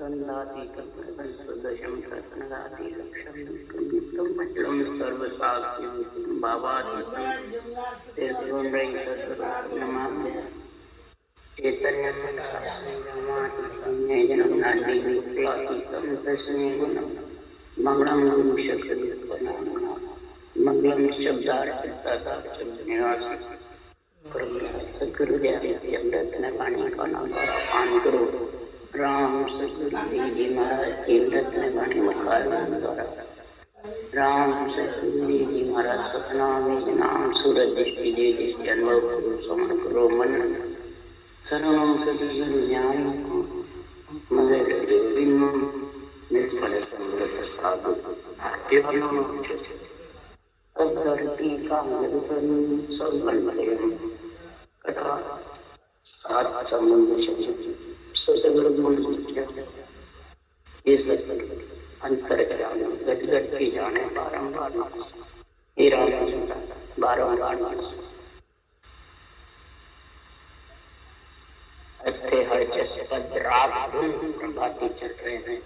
गन्धाधिकं प्रदशं मंडलम सर्वसाख्यं भावातीतं तीर्थोन्नैसर्वं नमामि चैतन्यं शास्त्रज्ञानं नान्यविप्लातीतं तस्मै गुणं मंगलं गुरुशक्तिपदां मंगलं शब्दार्थनिवास सद्गुरुदेव रत्नवाणी का नाम पान करो राम सतगुरु जी महाराज की रत्नवाणी मुखारविंद द्वारा राम सतगुरु जी महाराज सतनाम नाम सूरज दृष्टि दे दृष्टि अनुभव करो समन करो मन सर्वं सद्गुरु ज्ञान मगर बिनु निर्फल संगत साधु केवलम अब धरती का मधुबन सब बलमलयम कथा सात समुद्र ये अंतर गट गट की जाने बारंबार मानस बारंबार मानस अत्थे हर जस पद राग धुन प्रभाती चल रहे हैं।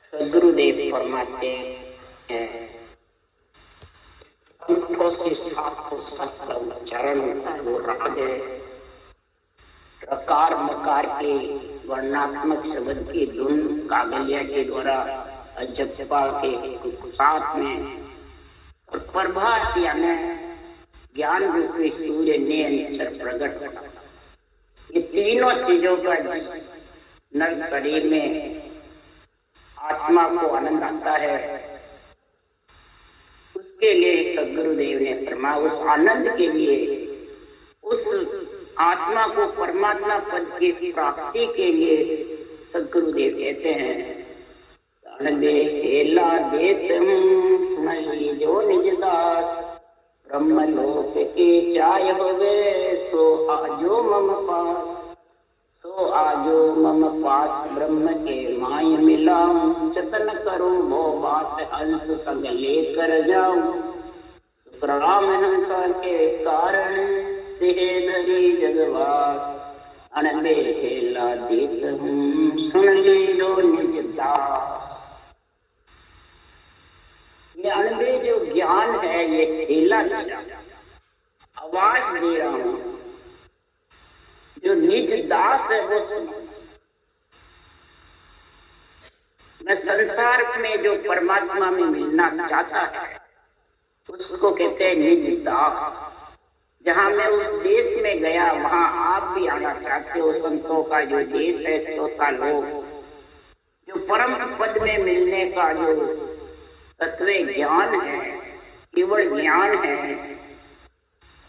सदगुरुदेव फरमाते हैं चरण वो राग है, प्रकार मकार के वर्णात्मक शब्द की धुन कागलिया के द्वारा जपा के साथ में और प्रभात यानी ज्ञान रूपी सूर्य ने अक्षर प्रकट होना। ये तीनों चीजों का जिस नर शरीर में आत्मा को आनंद आता है उसके लिए सदगुरुदेव ने फरमाया, उस आनंद के लिए उस आत्मा को परमात्मा पद की प्राप्ति के लिए सदगुरुदेव कहते हैं हेला देत सुनई जो निज दास ब्रह्मलोक के चाय होवे सो आजो मम पास ब्रह्म के माय मिलाऊं जतन करूं वो बात हंस संग लेकर जाऊं सुखराम हंसा के कारण तेरे धरी जगवास अनबे हेला देत हूँ सुन लो निज दास। ये अनबे जो ज्ञान है ये हेला दे रहा, आवाज दे रहा हूँ, जो निज दास है वो सुनो। मैं संसार में जो परमात्मा में मिलना चाहता है उसको कहते हैं निज दास। जहां मैं उस देश में गया वहां आप भी आना चाहते हो। संतों का जो देश है चौथा लोक, जो परम पद में मिलने का जो तत्व ज्ञान है, केवल ज्ञान है,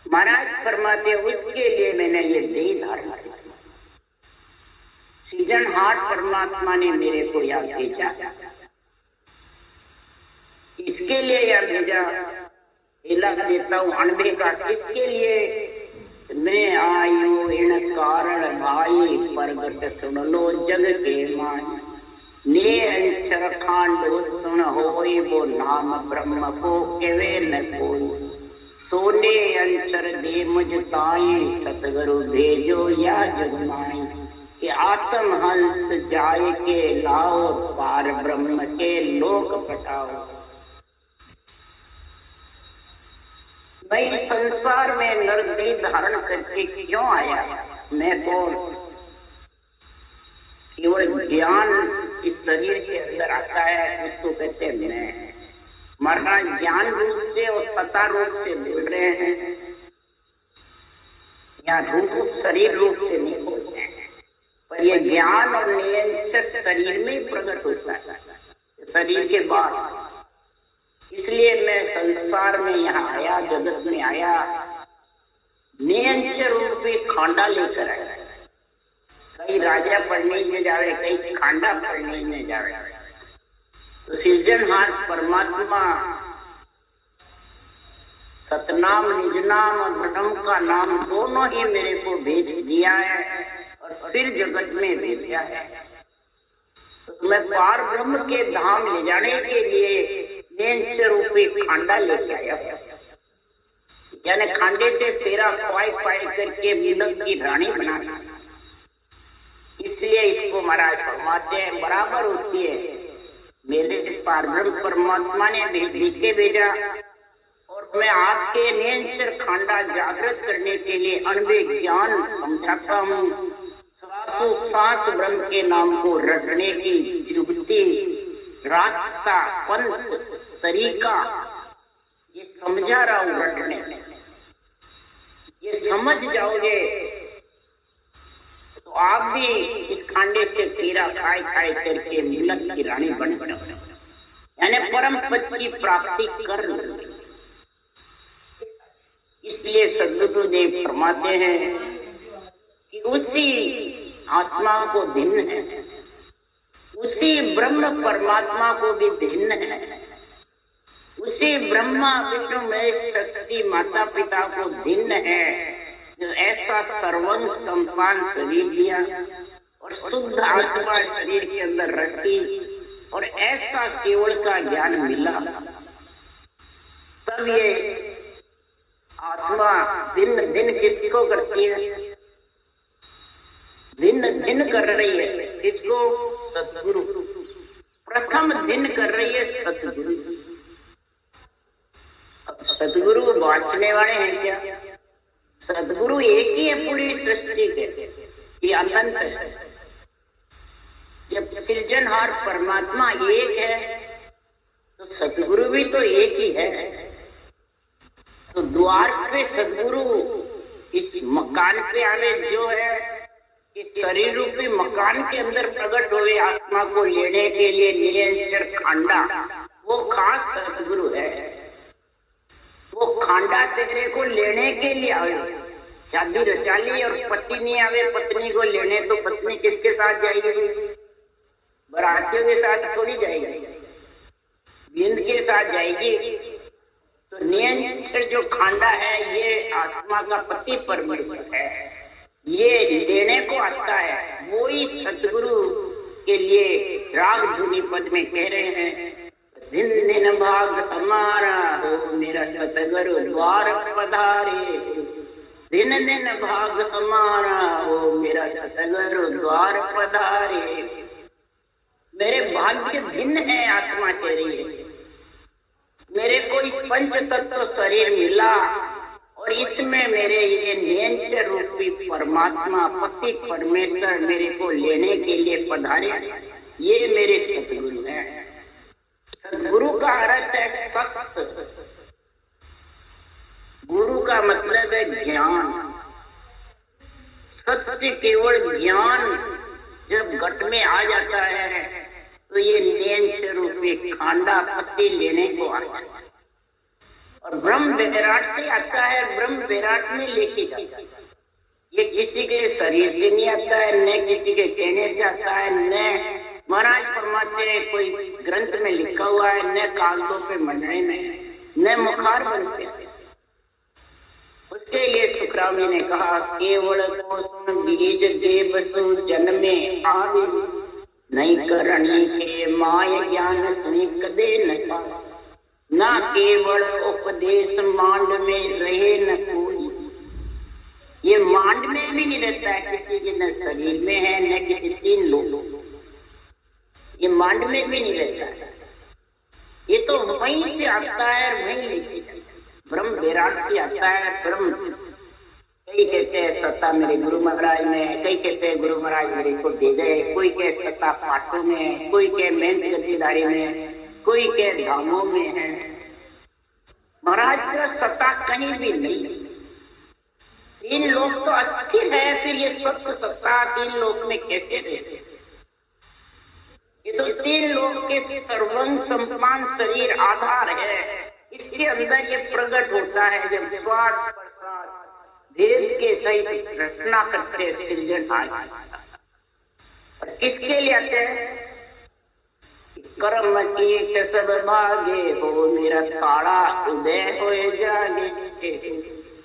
महाराज फरमाते उसके लिए मैंने ये देह धारण किया। सृजनहार परमात्मा ने मेरे को यहाँ भेजा, इसके लिए यह भेजा। हिला देता हूँ अनबे का किसके लिए? मैं आयु इन कारण भाई प्रगट सुन लो जग के माय ने अंचर खांडो सुन होई वो नाम ब्रह्म को केवे न कोई सोने अंचर दे मुझ ताई सतगुरु भेजो या जगमाई कि आत्म हंस जाए के लाओ पार ब्रह्म के लोक पटाओ। मैं संसार में नरदेह धारण करके क्यों आया? मैं कौन? केवल ज्ञान इस शरीर के अंदर आता है उसको कहते हैं मैं। महाराज ज्ञान रूप से और सत्ता रूप से बोल रहे हैं, यहाँ रूप शरीर रूप से नहीं बोलते हैं, पर ये ज्ञान और नियंत्रण शरीर में ही प्रकट होता है, शरीर के बाद। इसलिए मैं संसार में यहाँ आया, जगत में आया, नियंत्रण रूपी खांडा लेकर आया। कई राजा पढ़ने में जावे, कई खांडा पढ़ने में जावे। तो सृजनहार परमात्मा सतनाम निजनाम और ब्रह्म का नाम दोनों ही मेरे को भेज दिया है और फिर जगत में भेजा है। तो मैं पार ब्रह्म के धाम ले जाने के लिए रूपी खांडा लेके आया, यानी खांडे से फेरा ख्वाई पाई करके मिलक की रानी बनाना। महाराज फरमाते हैं बराबर होती है। मेरे पारब्रह्म परमात्मा ने लिख के भेजा और मैं आपके नेचर खांडा जागृत करने के लिए अनबे ज्ञान समझाता हूँ। श्वासोश्वास ब्रह्म के नाम को रटने की युक्ति, रास्ता, पंथ, तरीका ये समझा रहा हूँ रटने। ये समझ जाओगे तो आप भी इस खांडे से पीरा खाए खाए करके मिलत की रानी बन जाओ, यानी परम पद की प्राप्ति कर लो। इसलिए सद्गुरुदेव फरमाते हैं कि उसी आत्मा को भिन्न है, उसी ब्रह्म परमात्मा को भी भिन्न है, उसी ब्रह्मा विष्णु महेश शक्ति माता पिता को भिन्न है जो ऐसा सर्वंग संपान शरीर दिया और शुद्ध आत्मा शरीर के अंदर रखी और ऐसा केवल का ज्ञान मिला। तब ये आत्मा दिन दिन किसको करती है? दिन दिन कर रही है किसको? सतगुरु। प्रथम दिन कर रही है सतगुरु। अब सतगुरु बांचने वाले हैं क्या? सदगुरु एक ही है पूरी सृष्टि के, ये अनंत है। जब सृजनहार परमात्मा एक है तो सतगुरु भी तो एक ही है। तो द्वार पे सदगुरु इस मकान पे आवे जो है कि शरीर रूपी मकान के अंदर प्रकट हुए आत्मा को लेने के लिए निरंतर खांडा, वो खास सदगुरु है। वो खांडा तेरे को लेने के लिए आवे। शादी रचा ली और पति नहीं आवे पत्नी को लेने, तो पत्नी किसके साथ जाएगी? बरातियों के साथ थोड़ी जाएगी, बिंद के साथ जाएगी। तो नियंत्रण जो खांडा है ये आत्मा का पति परमेश्वर है, ये लेने को आता है। वो ही सतगुरु के लिए राग धुनी पद में कह रहे हैं, दिन दिन भाग हमारा हो मेरा सतगुरु द्वार पधारे। दिन दिन भाग हमारा हो मेरा सतगुरु द्वार पधारे। मेरे भाग्य दिन है आत्मा तेरी, मेरे को इस पंच तत्व शरीर मिला और इसमें मेरे ये नियंत्रण रूपी परमात्मा पति परमेश्वर मेरे को लेने के लिए पधारे। ये मेरे सतगुरु है। सदगुरु का अर्थ है सत्य। गुरु का मतलब है ज्ञान। सत्य केवल ज्ञान जब घट में आ जाता है तो ये नियंत्रण रूपी खांडा पत्ती लेने को आता है और ब्रह्म विराट से आता है, ब्रह्म विराट में लेके जाता है। ये किसी के शरीर से नहीं आता है, न किसी के कहने से आता है, न महाराज फरमाते कोई ग्रंथ में लिखा हुआ है, न कागजों पे मंडने में, न मुखार बनते हैं। उसके लिए सुखरामी ने कहा, केवल को सुन बीज देव सु जन्मे आवे, नहीं करणी के माय ज्ञान सुनी कदे न पावे। ना केवल उपदेश मांड में रहे न कोई। ये मांड में भी नहीं रहता है किसी के, न शरीर में है न किसी तीन लोगों, ये मांड में भी नहीं रहता है। ये तो वहीं से आता है और वहीं लेके ब्रह्म विराट से आता है। ब्रह्म कई कहते हैं सत्ता मेरे गुरु महाराज में, कई कहते हैं गुरु महाराज मेरे को दे गए, कोई कहे सत्ता पाटों में, कोई कहे मेहनत गद्दीदारी में, कोई कहे धामों में है। महाराज का सत्ता कहीं भी नहीं। तीन लोग तो अस्थिर है, फिर ये सत्य सत्ता तीन लोग में कैसे रहते? ये तो तीन लोग के सर्वंग सम्मान शरीर आधार है। इसके अंदर ये प्रकट होता है जब श्वास प्रश्वास भेद के सहित रचना करते सृजन आए। और किसके लिए आते हैं? कर्म कीट सब भागे हो मेरा ताड़ा उदय हो जागे।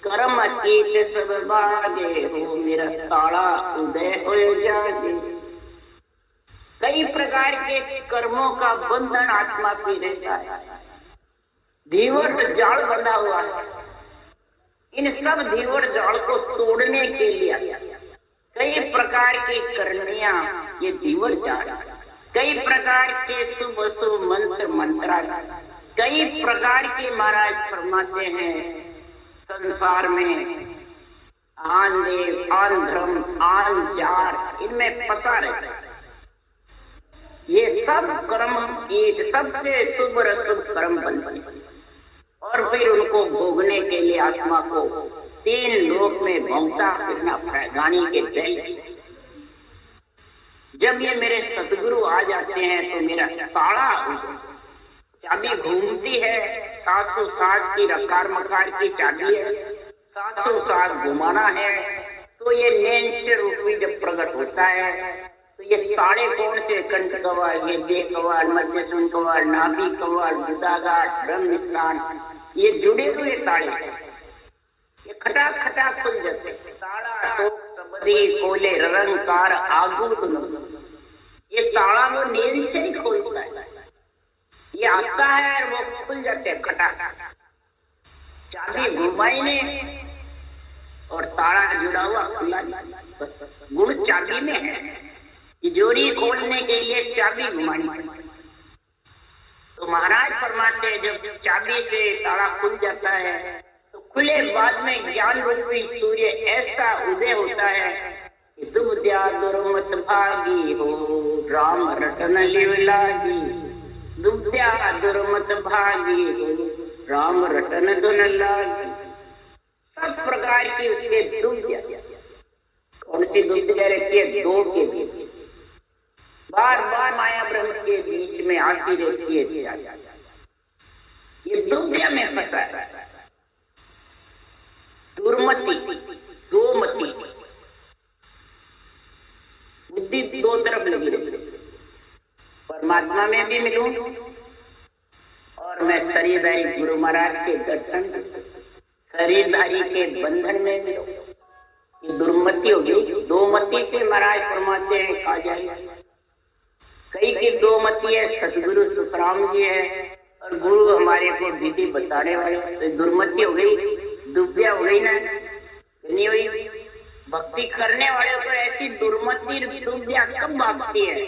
कर्म कीट सब भागे हो मेरा ताड़ा उदय हो जागे। कई प्रकार के कर्मों का बंधन आत्मा पे रहता है, धीवर जाल बंधा हुआ है। इन सब धीवर जाल को तोड़ने के लिए कई प्रकार की करनियां ये दीवर जाना, कई प्रकार के शुभ अशुभ मंत्र मंत्रा, कई प्रकार के महाराज फरमाते हैं संसार में आन देव, आन धर्म, आन जार, इनमें फंसा रहता है। ये सब कर्म कीट सबसे शुभ और अशुभ कर्म बन और फिर उनको भोगने के लिए आत्मा को 3 लोक में भौंकता फिरना पड़ा गाड़ी के बैल। जब ये मेरे सतगुरु आ जाते हैं तो मेरा ताला चाबी घूमती है, 700 की रकार मकार की चाबी है, 700 घुमाना है। तो ये नेंचर रूपी जब प्रकट होता है तो ये ताड़े कौन से कंठ कवाड़, ये दे कवाड़, मध्य सुन कवाड़, नाभि कवाड़, गुदाघाट, ब्रह्म स्थान, ये जुड़े हुए ताड़े ये खटाक खटाक खुल जाते। ताड़ा तो सबरी कोले रंकार आगूत, ये ताड़ा वो नींद से ही खोलता है, ये आता है और वो खुल जाते हैं खटाक। चाबी घुमाई ने और ताड़ा जुड़ा हुआ खुला, गुण चाबी में है। तिजोरी खोलने के लिए चाबी घुमानी पड़ती। तो महाराज फरमाते हैं जब चाबी से ताला खुल जाता है तो खुले बाद में ज्ञान रूपी सूर्य ऐसा उदय होता है कि दुबद्या दुर्मत भागी हो राम रटन लिवलागी, दुबद्या दुर्मत भागी हो राम रटन धुन लागी। सब प्रकार की उसके दुबद्या, कौन सी दुबद्या रहती है? 2 के बीच, बार बार माया ब्रह्म के बीच में आती रहती है। ये दुर्व्या में फंसा है। दुर्मति, 2 मति, बुद्धि 2 तरफ लगी रहती है। परमात्मा में भी मिलूं और मैं शरीरधारी गुरु महाराज के दर्शन, शरीरधारी के बंधन में मिलूं। ये दुर्मति हो गई। 2 मति से महाराज फरमाते हैं कहा जाए। कई की 2 मति है, सतगुरु सुखराम जी है और गुरु हमारे को विधि बताने वाले। तो दुर्मति हो गई, दुव्या हो गई ना, नहीं हुई। भक्ति करने वाले को ऐसी दुर्मति दुव्या कब भागती है?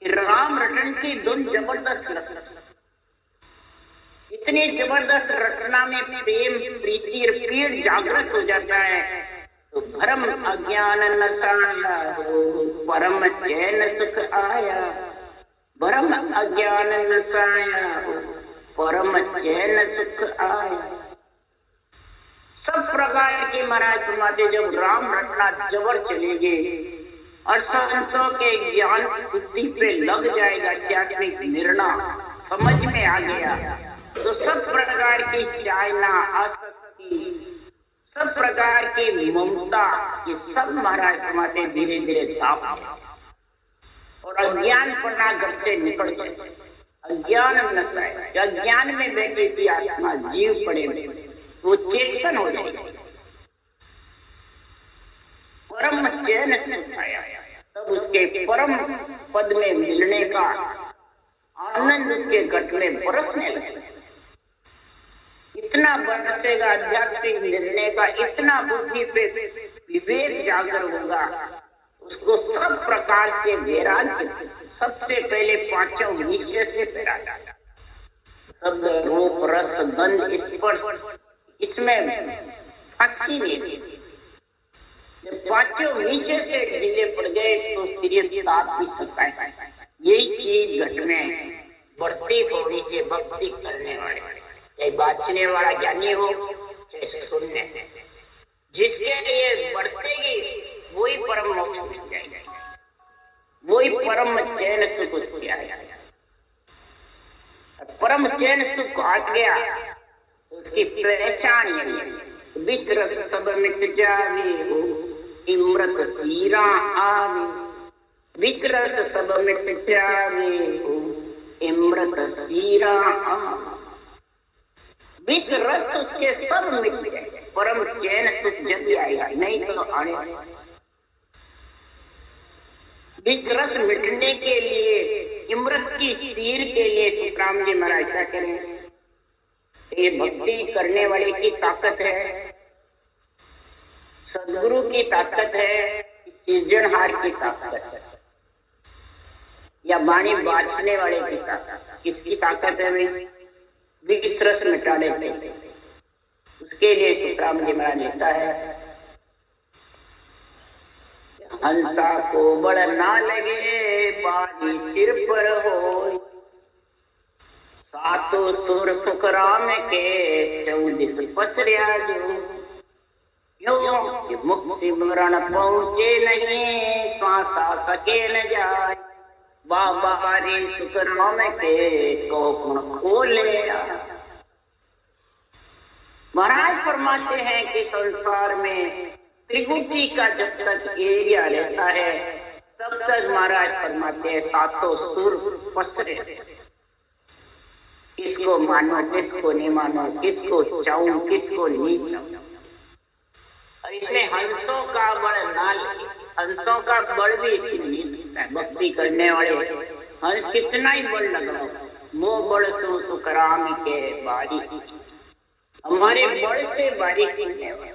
राम रटन की धुन जबरदस्त रटना, इतनी जबरदस्त रटना में प्रेम प्रीति पीड़ जागृत हो जाता है। तो भरम अज्ञान नसाया हो परम चैन सुख आया, भरम अज्ञान नसाया हो परम चैन सुख आया। सब प्रकार के महाराज फरमाते जब राम रटना जबर चलेगी और संतों के ज्ञान बुद्धि पे लग जाएगा, आध्यात्मिक निर्णय समझ में आ गया, तो सब प्रकार की चाहना, आसक्ति, सब प्रकार की ममता, ये सब महाराज फरमाते धीरे धीरे ताप और अज्ञान पन्ना घट से निकल जाए। अज्ञान नशा है, अज्ञान में बैठी थी आत्मा जीव पड़े वो चेतन हो जाए, परम चैन सुख आया। तब उसके परम पद में मिलने का आनंद उसके घट में बरसने लगे। इतना बरसेगा आध्यात्मिक निर्णय का, इतना बुद्धि पे विवेक जागर होगा, उसको सब प्रकार से वैराग्य, सबसे पहले 5 विषय से वैराग्य, शब्द रूप रस गंध स्पर्श, इसमें फांसी नहीं। जब 5 विषय से ढीले पड़ गए तो फिर ये ताप भी सकता है। यही चीज घट में बढ़ती थोड़ी सी भक्ति करने वाले, चाहे बाँचने वाला ज्ञानी हो चाहे सुनने, जिसके लिए बढ़तेगी वही परम मोक्ष मिल जाएगा, वही परम चैन सुख उसके आएगा। परम चैन सुख हट गया उसकी पहचान यही है। विश्रस सब मिट जावे हो इमृत सीरा आवे, विश्रस सब मिट जावे हो इमृत सीरा आवे। विष रस उसके सब मिट गए, परम चैन सुख जब भी आएगा, नहीं तो आने। विष रस मिटने के लिए, इमृत की सीर के लिए सुखराम जी महाराज क्या करें? ये भक्ति करने वाले की ताकत है, सदगुरु की ताकत है, सृजनहार की ताकत है। या वाणी बांचने वाले की ताकत। किसकी ताकत है भाई? विष रस मिटा देते। उसके लिए सुखराम जी महाराज लिखता है, हंसा को बड़ ना लगे बारी सिर पर हो, सातों सुर सुखराम के 14 पसरिया जो, यो मुख सिमरण पहुंचे नहीं श्वासा सके न जाए, बाबा रे सुखराम के कोण खोले। महाराज फरमाते हैं कि संसार में त्रिगुटी का जब तक एरिया रहता है तब तक महाराज फरमाते हैं सातों सुर पसरे। किसको मानो किसको नहीं मानो, किसको चाहूं किसको नहीं चाहूं। और इसमें हंसों का बड़ ना लगे, हंसों का बड़ भी इसमें नहीं लगता है। भक्ति करने वाले हंस कितना ही बड़ लगाओ, मोह बड़ सो सुखराम के बारी, हमारे बड़ से बारी करने वाले,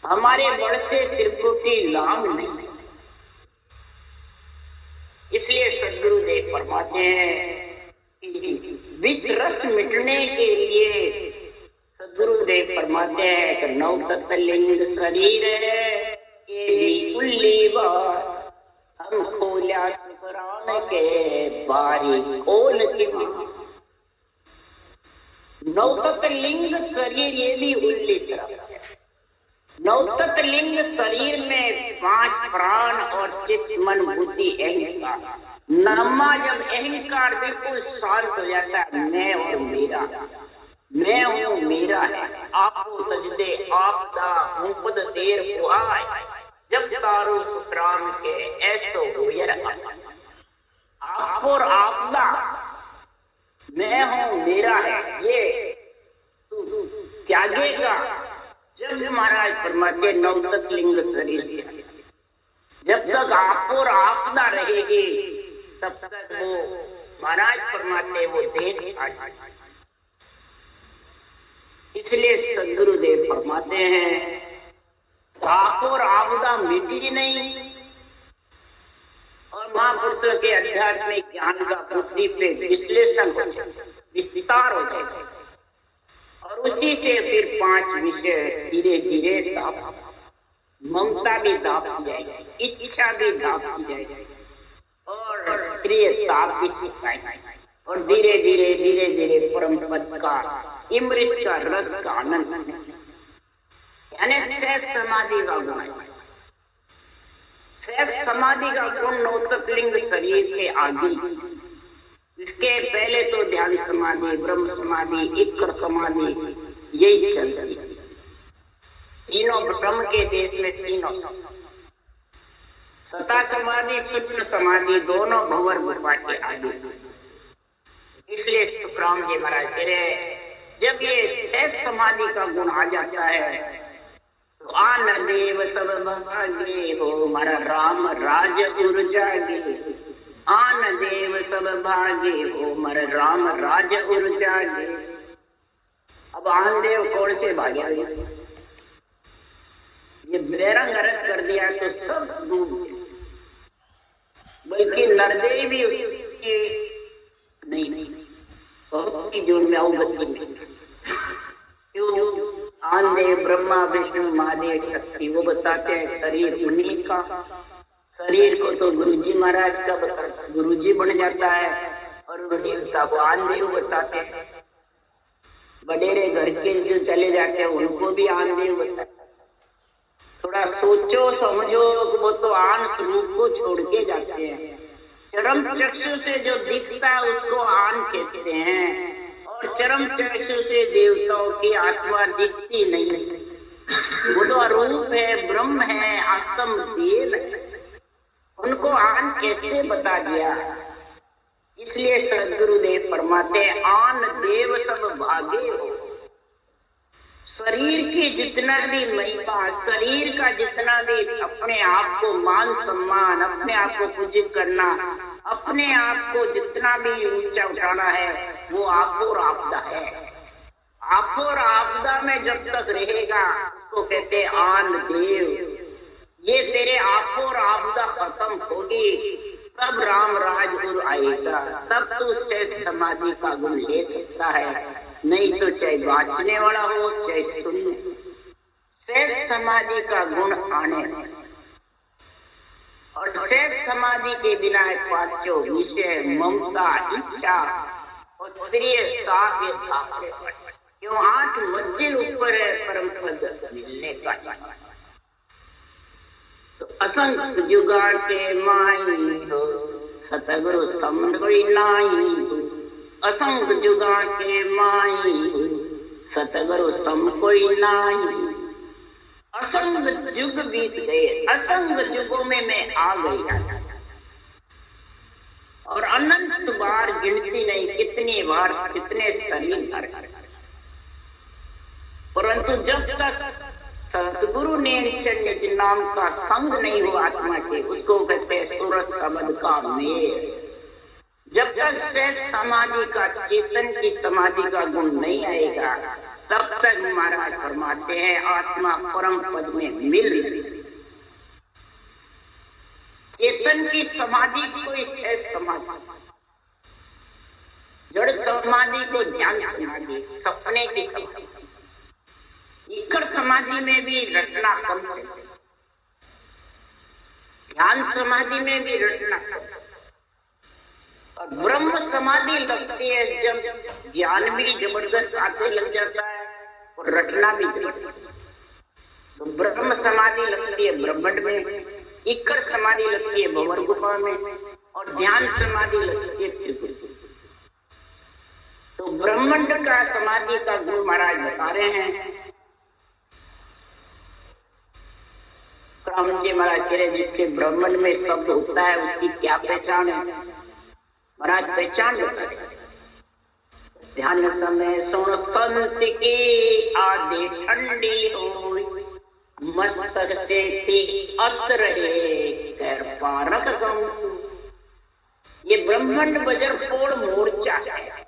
हमारे बड़ से त्रिपुटी लाभ नहीं सकते। इसलिए सदगुरुदेव फरमाते हैं कि विष रस मिटने के लिए सदगुरुदेव फरमाते हैं कि 9 तत्व लिंग शरीर है, ये भी उल्ली बार हम खोला सुखराम के बारी खोल के। 9 तत्व लिंग शरीर ये भी उल्ली तरह। 9 तत्व लिंग शरीर में 5 प्राण और चित्त मन बुद्धि अहंकार। नमा जब अहंकार बिल्कुल शांत हो जाता है, मैं और मेरा, मैं हूँ मेरा है, आपको तजदे आपदा हूँ पद देर को आए, जब तारो सुखराम के ऐसो हो आप और आपदा, मैं हूँ मेरा है, ये तू त्यागेगा। जब महाराज फरमाते 9 तत्व लिंग शरीर से जब तक आप और आपदा रहेगी तब तक वो महाराज फरमाते वो देश आ। इसलिए सदगुरुदेव फरमाते हैं आप और आपदा मिटी नहीं। और महापुरुषों के आध्यात्मिक ज्ञान का बुद्धि पे विश्लेषण विस्तार हो जाएगा और उसी से फिर 5 विषय धीरे धीरे दाप, ममता भी दापती जाएगी, इच्छा भी दापती जाएगी और प्रिय ताप भी सिखाएगी और धीरे धीरे धीरे धीरे परम पद का अमृत का रस का आनंद यानी सहज समाधि का गुण। सहज समाधि का गुण 9 तत्व लिंग शरीर के आगे, इसके पहले तो ध्यान समाधि, ब्रह्म समाधि, इक्र समाधि यही चल रही। तीनों ब्रह्म के देश में तीनों सता समाधि सुप्त समाधि दोनों भंवर गुफा के आगे। इसलिए सुखराम जी महाराज कह रहे जब ये सहज समाधि का गुण आ जाता है तो आन देव सब भागे हो मारा राम राज उर जागे। आन देव सब भागे हो मर राम राज उर जागे। अब आन देव कौन से भागे? ये बेरंग अर्थ कर दिया तो सब डूब गए, बल्कि नरदेव भी उसके नहीं बहुत जोन में अवगति नहीं। क्यों? आन देव ब्रह्मा विष्णु महादेव शक्ति वो बताते हैं शरीर उन्हीं का। शरीर को तो गुरुजी महाराज का बताते, गुरुजी बन जाता है और देवता को आन देव बताते हैं। बडेरे घर के जो चले जाते हैं उनको भी आन देव बताते हैं। थोड़ा सोचो समझो, वो तो आन स्वरूप को छोड़ के जाते हैं। चरम चक्षु से जो दिखता है उसको आन कहते हैं और चरम चक्षु से देवताओं की आत्मा दिखती नहीं, वो तो अरूप है, ब्रह्म है, आत्म देव है। उनको आन कैसे बता दिया? इसलिए सदगुरुदेव फरमाते आन देव सब भागे हो। शरीर की जितना भी महिमा, शरीर का जितना भी अपने आप को मान सम्मान, अपने आप को पूजित करना, अपने आप को जितना भी ऊंचा उठाना है वो आप और आपदा है। आप और आपदा में जब तक रहेगा उसको कहते आन देव। ये तेरे आप और आपदा खत्म होगी तब राम राज और आएगा, तब तो शेष समाधि का गुण ले सकता है, नहीं तो चाहे बाँचने वाला हो चाहे शून्य, शेष समाधि का गुण आने। और शेष समाधि के बिना पांचों विषय, ममता, इच्छा और प्रियता के धागे, क्यों 8 मंजिल ऊपर है परम पद मिलने का। तो असंख्य जुगाड़ के माई हो, सतगुरु सम कोई नाई हो। असंख्य जुगाड़ के माई हो, सतगुरु सम कोई नाई। असंख्य युग बीत गए, असंख्य युगों में मैं आ गई और अनंत बार गिनती नहीं कितनी बार कितने शरीर धर, परंतु जब तक सतगुरु ने निज नाम का संग नहीं हो आत्मा के, उसको कहते हैं सूरत शब्द का मेल। जब तक शेष समाधि का, चेतन की समाधि का गुण नहीं आएगा, तब तक महाराज फरमाते हैं आत्मा परम पद में मिल नहीं सकती। चेतन की समाधि कोई शेष समाधि, जड़ समाधि को ध्यान समाधि, सपने की समाधि, इकर समाधि में भी रटना कम चाहिए, ध्यान समाधि में भी रटना कम। और ब्रह्म समाधि लगती है जब ज्ञान भी जबरदस्त आते लग जाता है और रटना भी जबरदस्त। तो ब्रह्म समाधि लगती है ब्रह्मांड में, इकर समाधि लगती है भंवर गुफा में, और ध्यान समाधि लगती है त्रिपुर। तो ब्रह्मांड का समाधि का गुण महाराज बता रहे हैं। राम जी महाराज कह रहे जिसके ब्रह्मांड में शब्द होता है उसकी क्या पहचान है? महाराज पहचान होता है, ध्यान समय सुन संत की आदि ठंडी हो, मस्तक से अत रहे कर पारक गम। ये ब्रह्मांड बजर फोड़ मोर्चा है,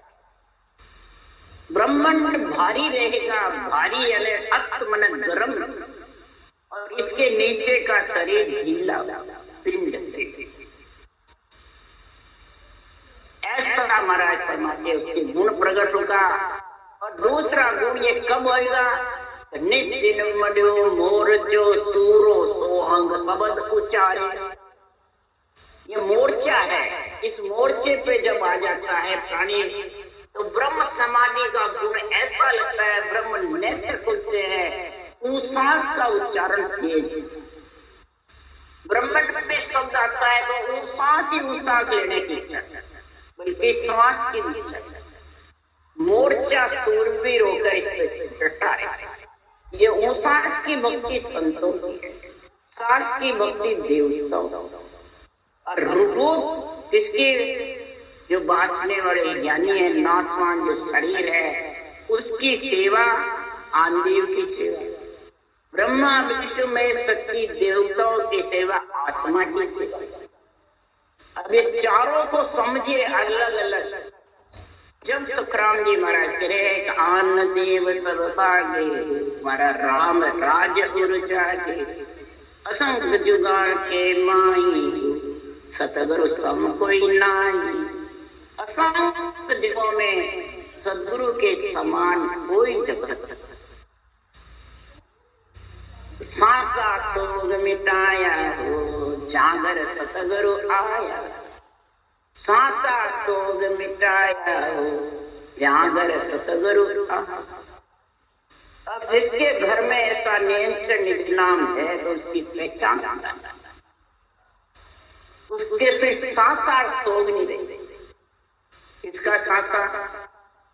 ब्रह्मांड भारी रहेगा, भारी यानी अत मन गरम, और इसके नीचे का शरीर ढीला पिंड। ऐसा महाराज फरमाते उसके गुण प्रकट होगा। और दूसरा गुण ये कब होगा? निस्दिन मड्यो मोर्चो सूरो सोहंग शब्द उच्चारे। ये मोर्चा है, इस मोर्चे पे जब आ जाता है प्राणी तो ब्रह्म समाधि का गुण ऐसा लगता है, ब्रह्म नेत्र खुलते हैं, सांस का उच्चारण तेज। ब्रह्मांड में शब्द आता है तो सांस ही सांस लेने की इच्छा, बल्कि श्वास की इच्छा। मोर्चा सूरवीर होकर इस पे डटा है। ये सांस की भक्ति संतों की है, सांस की भक्ति देवताओं, और रूप इसके जो बाँचने वाले ज्ञानी है, नासवान जो शरीर है उसकी सेवा, आंदेव की सेवा, ब्रह्मा विष्णु में शक्ति देवताओं की सेवा, आत्मा की सेवा। अब ये चारों को समझिए अलग अलग। जब सुखराम जी महाराज कह रहे हैं आन देव सब भागे, हमारा राम राज उर जागे, असंख्य जुगाड़ के माई, सतगुरु सम कोई नाई। असंख्य जगहों में सदगुरु के समान कोई जगत। सांसा सोग मिटाया हो, जागर सतगुरु आया। सांसा सोग मिटाया हो, जागर सतगुरु आया। अब जिसके घर में ऐसा नियंत्रण निज नाम है तो उसकी पहचान, उसके फिर सांसा सोग नहीं देते। इसका सांसा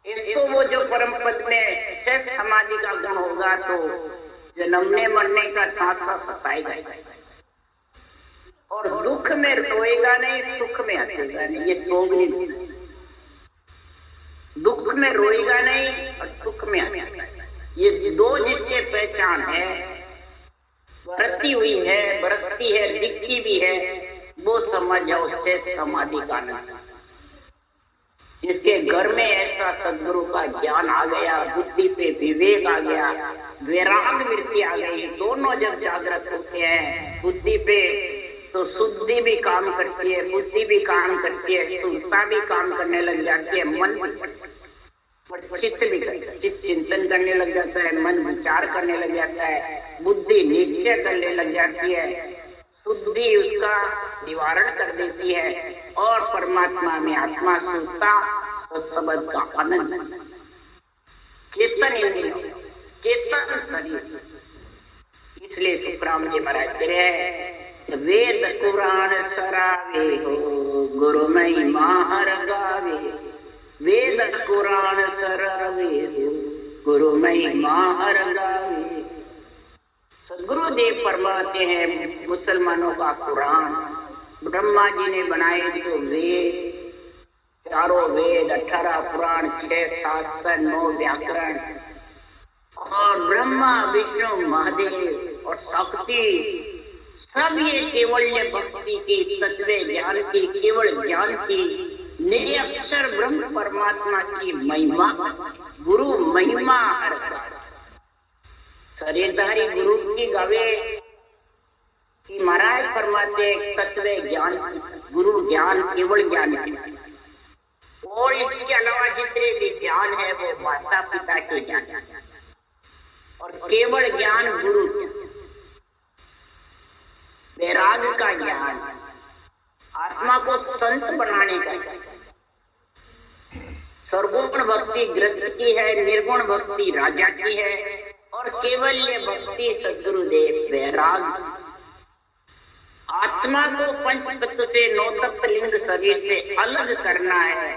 एक तो वो जो परम पद में शेष समाधि का गुण होगा तो जन्मने मरने का सांसा सताएगा, और दुख में रोएगा नहीं, सुख में हंसेगा नहीं। ये सोग नहीं, दुख में रोएगा नहीं और सुख में हंसेगा। ये दो जिसके पहचान है, बरती हुई है, बरतती है, दिखती भी है, वो समझ जाओ शेष समाधि का नाम। जिसके घर में ऐसा सदगुरु का ज्ञान आ गया, बुद्धि पे विवेक आ गया, वैराग वृत्ति आ गई, दोनों जब जागृत होते हैं, बुद्धि पे तो शुद्धि भी काम करती है, बुद्धि भी काम करती है, शुद्धता भी काम करने लग जाती है, मन चित्त भी चित्त चिंतन करने लग जाता है, मन विचार करने लग जाता है, बुद्धि निश्चय करने लग जाती है, शुद्धि उसका निवारण कर देती है और परमात्मा में आत्मा शुद्धता सत्संबंध का आनंद, चेतन इंद्रिय, चेतन शरीर। इसलिए सुखराम जी महाराज कह रहे हैं, वेद पुराण सरावे हो गुरु महिमा हर गावे, वेद पुराण सरावे हो गुरु महिमा हर गावे। सदगुरुदेव फरमाते हैं मुसलमानों का कुरान ब्रह्मा जी ने बनाए तो वेद, चारों वेद, 18 पुराण, 6 शास्त्र, 9 व्याकरण, और ब्रह्मा विष्णु महादेव और शक्ति, सब ये केवल भक्ति की, तत्व ज्ञान की, केवल ज्ञान की, निरक्षर ब्रह्म परमात्मा की महिमा, गुरु महिमा हर गावे। शरीरधारी गुरु की गावे कि महाराज फरमाते तत्व ज्ञान, गुरु ज्ञान, केवल ज्ञान, और इसके अलावा जितने भी ज्ञान है वो माता पिता के ज्ञान, और केवल ज्ञान गुरु, वैराग का ज्ञान, आत्मा को संत बनाने का ज्ञान। सर्वगुण भक्ति ग्रस्त की है, निर्गुण भक्ति राजा की है, और केवल्य भक्ति सद्गुरुदेव वैराग। आत्मा को पंच तत्व से, 9 तत्व लिंग शरीर से अलग करना है,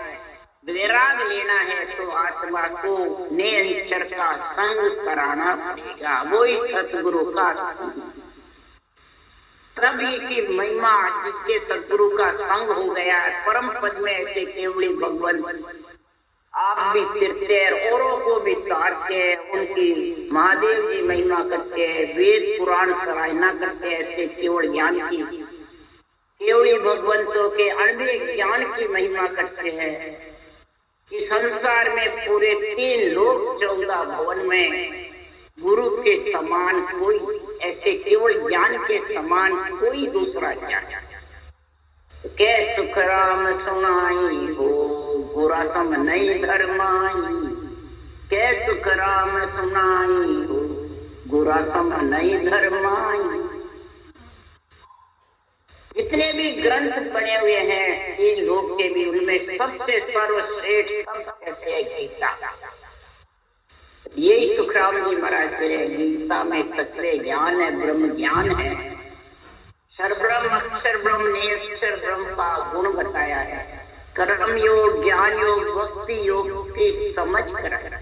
वैराग लेना है तो आत्मा को निरंतर का संग कराना पड़ेगा, वही सतगुरु का संग। तभी की महिमा, जिसके सतगुरु का संग हो गया परम पद में, ऐसे केवली भगवान आप भी फिरते हैं, औरों को भी तारते हैं, उनकी महादेव जी महिमा करते हैं, वेद पुराण सराहना करते हैं, ऐसे केवल ज्ञान की, केवली भगवंतों के अनबे ज्ञान की महिमा करते हैं। कि संसार में पूरे 3 लोक 14 भवन में गुरु के समान कोई, ऐसे केवल ज्ञान के समान कोई दूसरा ज्ञान। कै सुखराम सुनाई हो गुरा सम नहीं धर्माई, कै सुखराम सुनाई हो गुरा सम नहीं धर्माई। जितने भी ग्रंथ बने हुए हैं 3 लोक के भी, उनमें सबसे सर्वश्रेष्ठ सब कहते हैं गीता। यही सुखराम जी महाराज कह रहे हैं, गीता में तत्व ज्ञान है, ब्रह्म ज्ञान है, सर्वब्रह्म अक्षर ब्रह्म निरक्षर ब्रह्म का गुण बताया है, कर्म योग, ज्ञान योग, भक्ति योग की समझ कराया,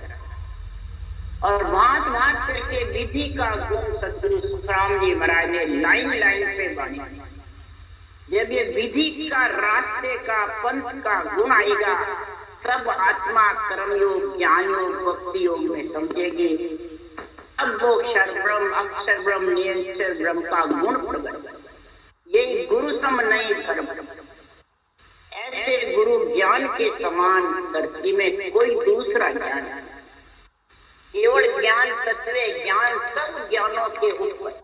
और भांत भांत करके विधि का गुण सदगुरु सुखराम जी महाराज ने लाइन लाइन पे बांधा। जब ये विधि का, रास्ते का, पंथ का गुण आएगा, तब आत्मा कर्म योग, ज्ञान योग, भक्ति योग में समझेगी, अब वो अक्षर ब्रह्म निरंतर ब्रह्म का गुण प्रकट। यही गुरु सम नहीं धर्म, ऐसे गुरु ज्ञान के समान धरती में कोई दूसरा ज्ञान नहीं, केवल ज्ञान, तत्व ज्ञान, सब ज्ञानों के ऊपर।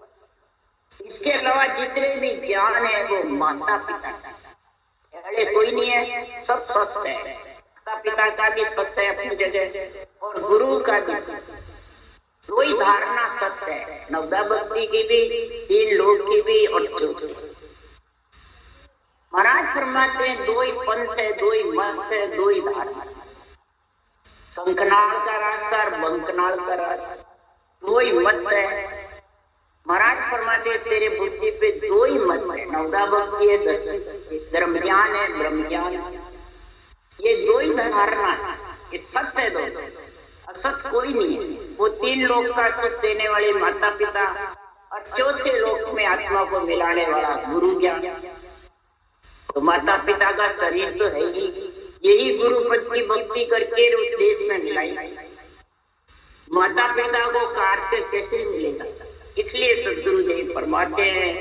इसके अलावा जितने भी ज्ञान है वो माता पिता का, अरे कोई नहीं है, सब सत्य है। माता पिता का भी सत्य है अपनी जगह, और गुरु का भी सत्य, दो ही धारणा सत्य है, नवदा भक्ति की भी, 3 लोक की भी, और चौथी। महाराज फरमाते हैं 2 ही पंथ है, 2 ही मत है, 2 ही धारणा, शंखनाल का रास्ता और बंकनाल का रास्ता, 2 ही मत है। महाराज फरमाते तेरे बुद्धि पे 2 ही मत है, नवदा भक्ति है, धर्म ज्ञान है, ब्रह्म ज्ञान, ये 2 ही धारणा है, ये सत्य है, 2 असत कोई नहीं है। वो 3 लोक का सुख देने वाले माता पिता, और चौथे लोक में आत्मा को मिलाने वाला गुरु ज्ञान। तो माता पिता का शरीर तो है ही, यही गुरु पद की भक्ति करके उस देश में मिलाई। माता पिता को काट कर कैसे मिलेगा? इसलिए सद्गुरुदेव फरमाते हैं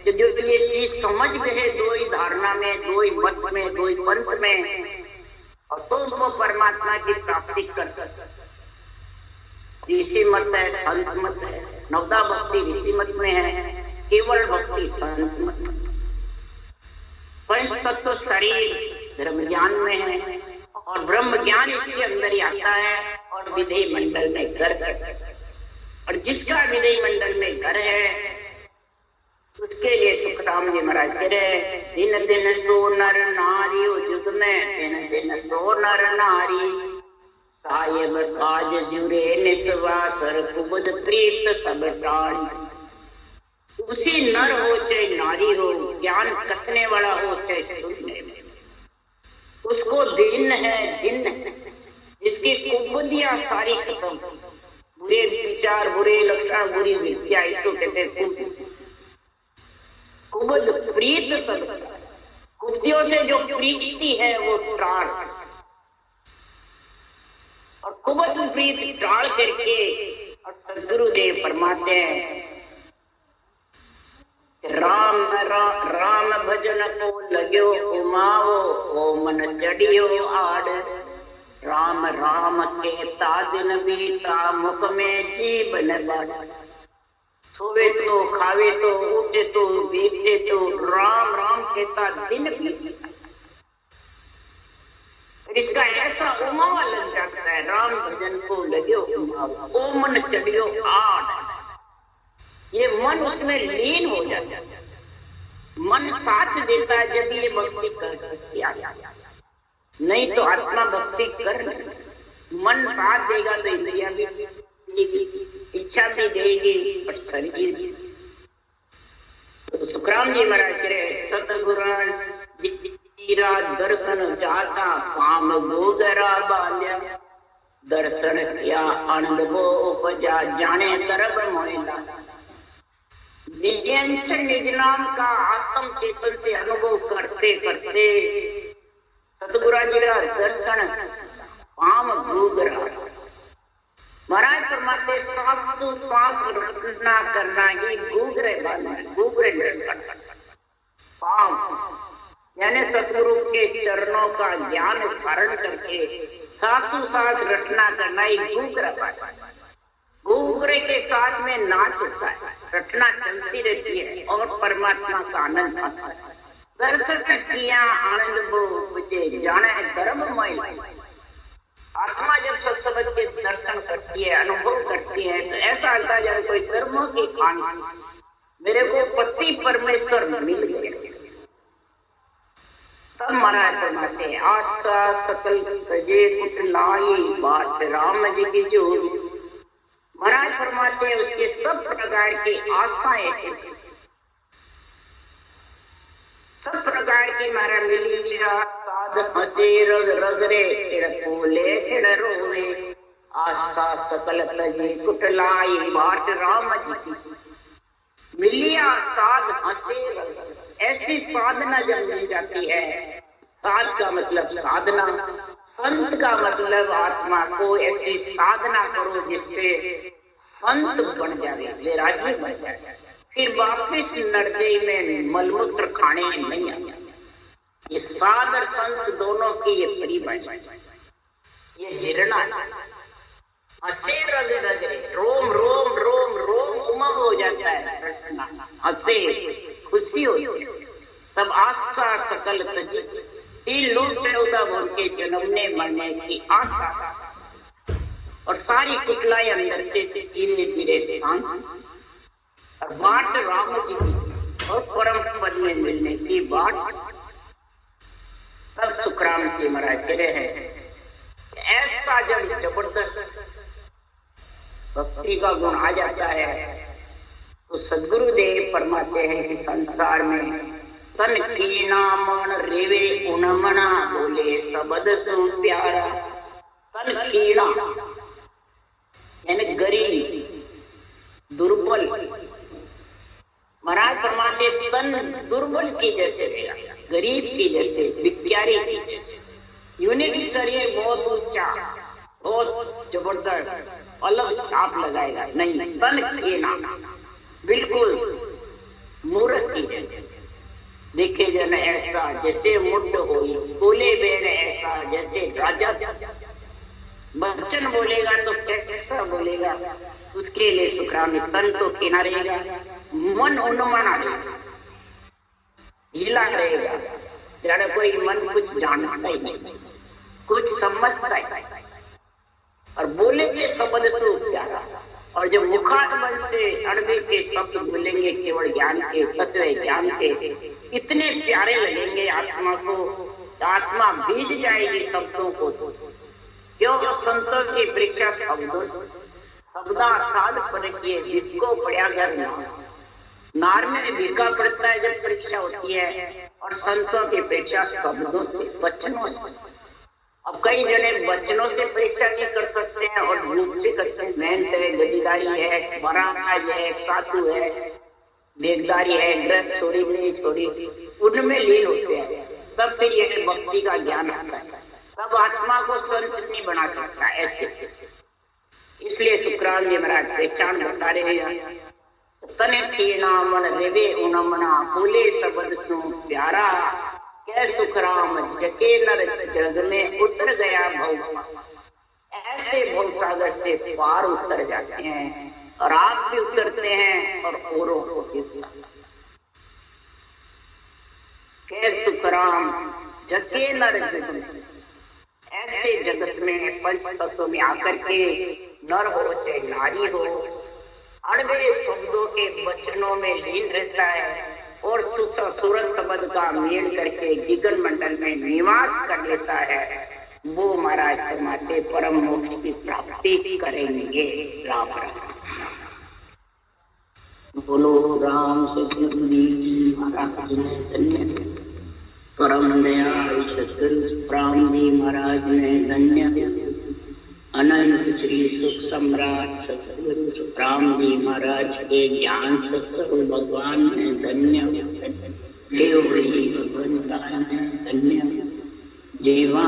कि जो ये चीज समझ गए 2 ही धारणा में, 2 ही मत में, 2 ही पंथ में, और तुम वो परमात्मा की प्राप्ति कर सकते। ऋषि मत है, संत मत है, नवदा भक्ति ऋषि मत में है, केवल भक्ति संत मत। पंच तत्व शरीर धर्म ज्ञान में है और ब्रह्म ज्ञान इसके अंदर ही आता है और विधेय मंडल में घर और जिसका विधेय मंडल में घर है उसके लिए सुखराम जी महाराज कह रहे दिन दिन सो नर नारी युग में दिन दिन सो नर नारी साहेब काज जुरे निस्वासर कुबद प्रीत सब प्राण। उसी नर हो चाहे नारी हो, ज्ञान कथने वाला हो चाहे सुनने में, उसको दिन है दिन जिसकी कुबदियां सारी खत्म, बुरे विचार बुरे लक्षण बुरी विद्या इसको कहते हैं कुबद प्रीत सब। कुबदियों से जो प्रीति है वो टाल और कुबद प्रीत टाल करके और सदगुरुदेव फरमाते हैं राम राम भजन को लग्यो उमाओ ओ मन चढ़ियो आड़। राम राम के दिन बीता मुख में जीवन बढ़। सोवे तो खावे तो उठे तो बीते तो राम राम कहता दिन बीता। इसका ऐसा उमावा लग जाता है राम भजन को लग्यो उमाओ ओ मन चढ़ियो आड़। ये मन उसमें लीन हो जाता है, मन साथ देता है जब ये भक्ति कर सकती है, नहीं तो आत्मा भक्ति कर नहीं सकती। मन साथ देगा तो इंद्रिया भी देगी, इच्छा भी देगी और शरीर भी। तो सुखराम जी महाराज कह रहे सतगुरान जीरा दर्शन जाता काम गोगरा बाल्या। दर्शन किया आनंद वो उपजा जाने तरब मोहिला। निज नाम का आत्म चेतन से अनुभव करते करते सतगुरु जी का दर्शन पाम गुगरा। महाराज फरमाते श्वास रखना करना ही गुगरे गुगरे पाम यानी सतगुरु के चरणों का ज्ञान धारण करके सांस रटना करना ही गुगरा। गुगरे के साथ में नाच होता है, रटना चलती रहती है और परमात्मा का आनंद आता है। दर्शन किया आनंद बुझे जाने धर्ममय। आत्मा जब सत्संग के दर्शन करती है अनुभव करती है तो ऐसा लगता है जब कोई धर्मों की खान मेरे को पति परमेश्वर मिल गए। तब महाराज फरमाते हैं आशा सकल तजे कुटलाई बाट राम जी की जो। महाराज फरमाते हैं उसके सब प्रकार की आशाएं सब प्रकार की मारा मिली साध हंसे रग रगरे तिड़कोले तिड़ रोवे। आशा सकल तजे कुटलाई बाट राम जी की मिलिया साध हंसे रग। ऐसी साधना जब मिल जाती है, साध का मतलब साधना, संत का मतलब आत्मा को ऐसी साधना करो जिससे संत बन जाए, वैरागी बन जाए, फिर वापिस नरदे में मलमूत्र खाने नहीं आए। ये साध और संत दोनों की ये परिभाषा, ये हिरणा हंसे रग रगे रोम रोम रोम रोम उमंग हो जाता है, हंसे खुशी होती है। तब आशा सकल तजी 3 लोग 14 बोल के जन्मने मरने की आशा और सारी कुटलाई अंदर से धीरे धीरे शांत और बाट राम जी की और परम पद में मिलने की बाट। तब सुखराम जी महाराज कह रहे हैं ऐसा जब जबरदस्त भक्ति का गुण आ जाता है तो सदगुरुदेव फरमाते हैं कि संसार में तन खीना मन रेवे उनमना बोले सबद सु प्यारा। तन खीना यानी गरीब दुर्बल। महाराज फरमाते तन दुर्बल की जैसे मेरा, गरीब की जैसे, भिखारी की जैसे। यूनिक शरीर बहुत ऊंचा बहुत जबरदस्त अलग छाप लगाएगा नहीं। तन खीना बिल्कुल मूर्ख की जैसे। देखे जन ऐसा जैसे मुंड होई बोले बेड़ ऐसा जैसे राजा। बच्चन बोलेगा तो कैसा बोलेगा, उसके लिए सुखराम तन तो खीना रहेगा, मन उन्मना रहेगा, हिला रहेगा, जाने कोई मन कुछ जानता ही नहीं, कुछ समझता ही नहीं, और बोलेंगे शब्द सो प्यारा। और जब मुखारबल से अणबे के शब्द बोलेंगे केवल ज्ञान के, तत्व ज्ञान के, इतने प्यारे लगेंगे आत्मा को, आत्मा बीज जाएगी शब्दों को। क्यों? संतों की परीक्षा शब्दों से, शब्दा साध परखिए भिक्को पड़ा घर नार में भिक्का पड़ता है जब परीक्षा होती है, और संतों की परीक्षा शब्दों से, वचनों से। अब कई जने वचनों से परीक्षा नहीं कर सकते हैं और रूप से करते हैं। मेहनत है, गद्दीदारी है, महाराज है, साधु है, बेगदारी है, ग्रस्त छोड़ी नहीं छोड़ी, उनमें लीन होते हैं। तब फिर ये भक्ति का ज्ञान आता है, तब आत्मा को संत नहीं बना सकता ऐसे। इसलिए सुखराम जी महाराज पहचान बता रहे हैं, तने थी ना मन रेवे उनमना बोले शब्द सु प्यारा, कै सुखराम जके नर जग में उतर गया भव। ऐसे भव सागर से पार उतर जाते हैं, और आप भी उतरते हैं और औरों को भी उतरते। कै सुखराम जके नर जग में, ऐसे जगत में पंच तत्वों में आकर के नर हो चाहे नारी हो, अणबे शब्दों के वचनों में लीन रहता है, और सूरत शब्द का मेल करके गगन मंडल में निवास कर लेता है, वो महाराज फरमाते परम मोक्ष की प्राप्ति करेंगे। राम बोलो राम से जी महाराज ने धन्य, परम दयाल सतगुरु राम जी महाराज ने धन्य, अनंत श्री सुख सम्राट सतगुरु राम जी महाराज के ज्ञान सत्संग भगवान ने धन्य, देवड़ी भगवंता ने धन्य, जीवा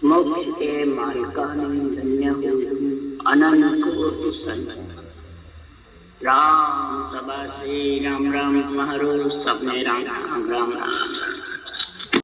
मोक्ष के मालिका ने धन्य, अनंत कोटि संत। राम सभा से राम राम तुम्हारो, सब में राम राम राम राम।